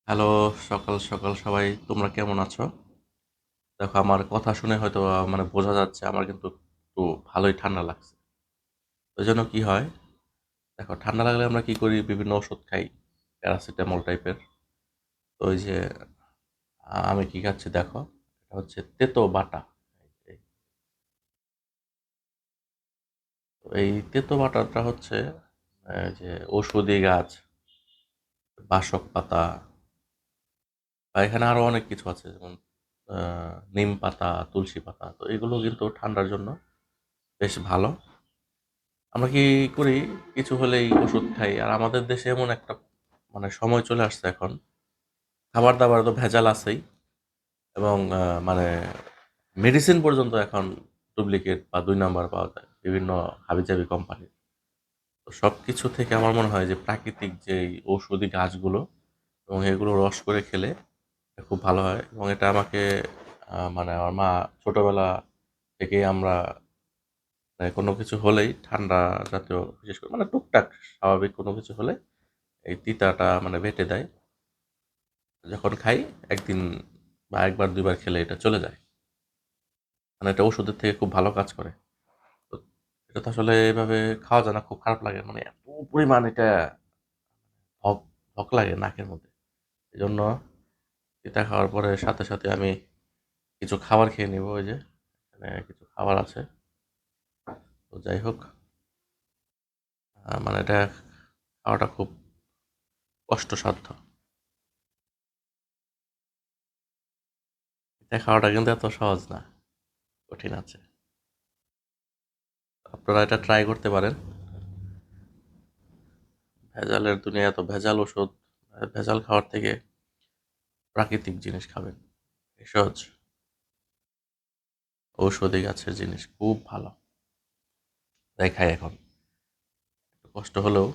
Hello, সকাল সকাল সবাই তোমরা কেমন আছো? দেখো আমার কথা শুনে হয়তো মানে বোঝা যাচ্ছে আমার কিন্তু একটু ভালোই ঠান্ডা লাগছে। ওইজন্য কি হয়? দেখো ঠান্ডা লাগলে আমরা কি করি? বিভিন্ন ওষুধ খাই, প্যারাসিটামল টাইপের। তো ওই যে আমি কি খাচ্ছি দেখো, এটা হচ্ছে তেতো বাটা। এই তো এই তেতো বাটাটা হচ্ছে যে ঔষধি গাছ, বাসক পাতা বা এখানে আরো অনেক কিছু আছে যেমন নিম পাতা, তুলসী পাতা। তো এগুলো কিন্তু ঠান্ডার জন্য বেশ ভালো। আমরা কি করি কিছু হলেই ওষুধ খাই আর আমাদের দেশে এমন একটা মানে সময় চলে আসছে এখন খাবার দাবার তো ভেজাল আছেই এবং মানে মেডিসিন পর্যন্ত এখন ডুপ্লিকেট বা ২ নাম্বার পাওয়া যায় বিভিন্ন হাবিজাবি কোম্পানির। তো সব কিছু থেকে আমার মনে হয় যে প্রাকৃতিক যে ঔষধি গাছগুলো এবং এগুলো রস করে খেলে খুব ভালো হয় এবং এটা আমাকে মানে আমার মা ছোটবেলা থেকেই আমরা মানে কোনো কিছু হলেই ঠান্ডা জাতীয় বিশেষ করে মানে টুকটাক স্বাভাবিক কোনো কিছু হলে এই তিতাটা মানে বেটে দেয়। যখন খাই ১ দিন বা ১ বার ২ বার খেলে এটা চলে যায়। মানে এটা ওষুধের থেকে খুব ভালো কাজ করে। তো এটা তো আসলে এভাবে খাওয়া যায় না, খুব খারাপ লাগে। মানে এত পরিমাণ এটা ধক, ধক লাগে নাকের মধ্যে। এজন্য তিতা খাওয়ার পরে সাথে আমি কিছু খাবার খেয়ে নিবো ওই যে এখানে কিছু খাবার আছে। তো যাই হোক মানে এটা খাওয়াটা খুব কষ্টসাধ্য। এটা খাওয়াটা কিন্তু এত সহজ না, কঠিন আছে। আপনারা এটা ট্রাই করতে পারেন। ভেজালের দুনিয়া তো ভেজাল ওষুধ, ভেজাল খাওয়ার থেকে প্রাকৃতিক জিনিস খাবেন। ভেষজ ঔষধি গাছের জিনিস খুব ভালো। তাই খাই এখন। একটু কষ্ট হলেও।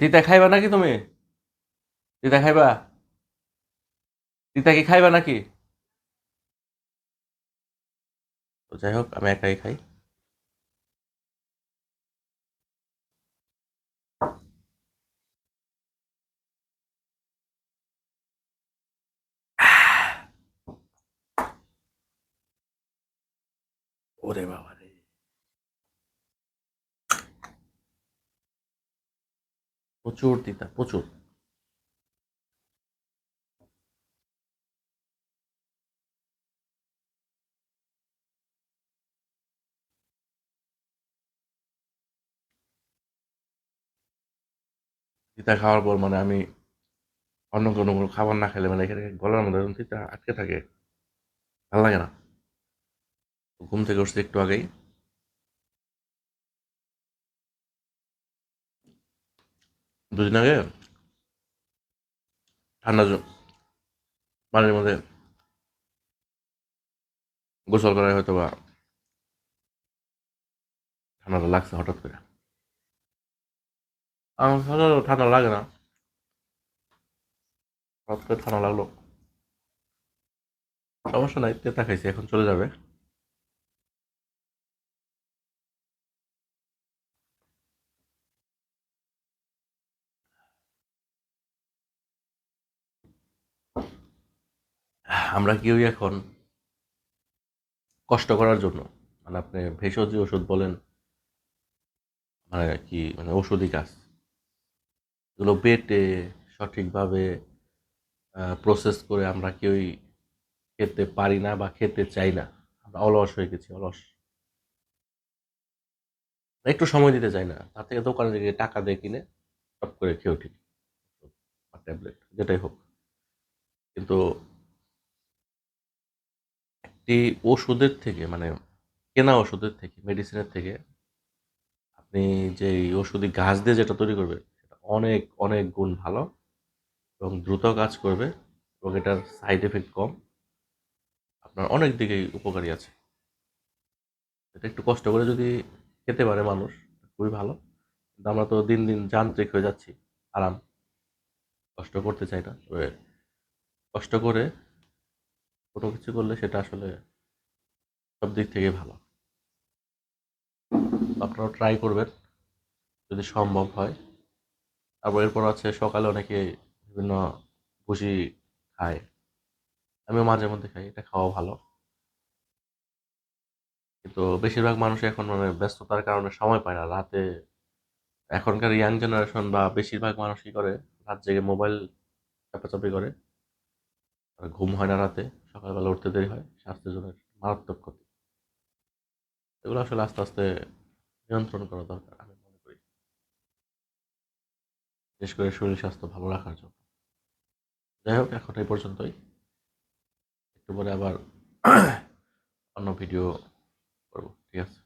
তিতা খাইবা নাকি তুমি? তিতা খাইবা? তিতা কি খাইবা নাকি? তো যাই হোক আমি একাই খাই। ওরে বাবা রে! প্রচুর তিতা, প্রচুর। তিতা খাওয়ার পর মানে আমি অন্য কোনো খাবার না খেলে মানে এখানে গলার মধ্যে এরকম তিতা আটকে থাকে। ভাল লাগে না। ঘুম থেকে উঠছি একটু আগেই। ২ দিন আগে ঠান্ডা পানির মধ্যে গোসল করায় হয়তোবা ঠান্ডাটা লাগছে হঠাৎ করে। আমার সাধারণত ঠান্ডা লাগে না। হঠাৎ করে ঠান্ডা লাগলো। সমস্যা নাই, তেতা খাইছি এখন চলে যাবে। আমরা কেউই এখন কষ্ট করার জন্য মানে আপনি ভেষজ ওষুধ বলেন মানে কি মানে ঔষধি গাছ এগুলো বেটে সঠিকভাবে প্রসেস করে আমরা কেউই খেতে পারি না বা খেতে চাই না। আমরা অলস হয়ে গেছি, অলস। একটু সময় দিতে চাই না, তার থেকে দোকানে গিয়ে টাকা দিয়ে কিনে সব করে খেয়ে উঠি বা ট্যাবলেট যেটাই হোক। কিন্তু একটি ওষুধের থেকে মানে কেনা ওষুধের থেকে মেডিসিনের থেকে আপনি যে ওষুধি গাছ দিয়ে যেটা তৈরি করবে সেটা অনেক অনেক গুণ ভালো এবং দ্রুত কাজ করবে এবং এটার সাইড এফেক্ট কম। আপনার অনেক দিকেই উপকারী আছে। এটা একটু কষ্ট করে যদি খেতে পারে মানুষ খুবই ভালো। কিন্তু আমরা তো দিন দিন যান্ত্রিক হয়ে যাচ্ছি। আরাম, কষ্ট করতে চাই না। তবে কষ্ট করে কোনো কিছু করলে সেটা আসলে সব দিক থেকেই ভালো। আপনারাও ট্রাই করবেন যদি সম্ভব হয়। তারপর এরপর আছে সকালে অনেকে বিভিন্ন ভুসি খায়, আমিও মাঝে মধ্যে খাই, এটা খাওয়া ভালো। কিন্তু বেশিরভাগ মানুষ এখন মানে ব্যস্ততার কারণে সময় পায় না রাতে। এখনকার ইয়াং জেনারেশন বা বেশিরভাগ মানুষ কি করে, রাত জেগে মোবাইল চাপাচাপি করে, আর ঘুম হয় না রাতে, সকালবেলা উঠতে দেরি হয়, স্বাস্থ্যের জন্য মারাত্মক ক্ষতি। এগুলো আসলে আস্তে আস্তে নিয়ন্ত্রণ করা দরকার আমি মনে করি, বিশেষ করে শরীর স্বাস্থ্য ভালো রাখার জন্য। যাই হোক, এখন এই পর্যন্তই। একটু পরে আবার অন্য ভিডিও করবো, ঠিক আছে?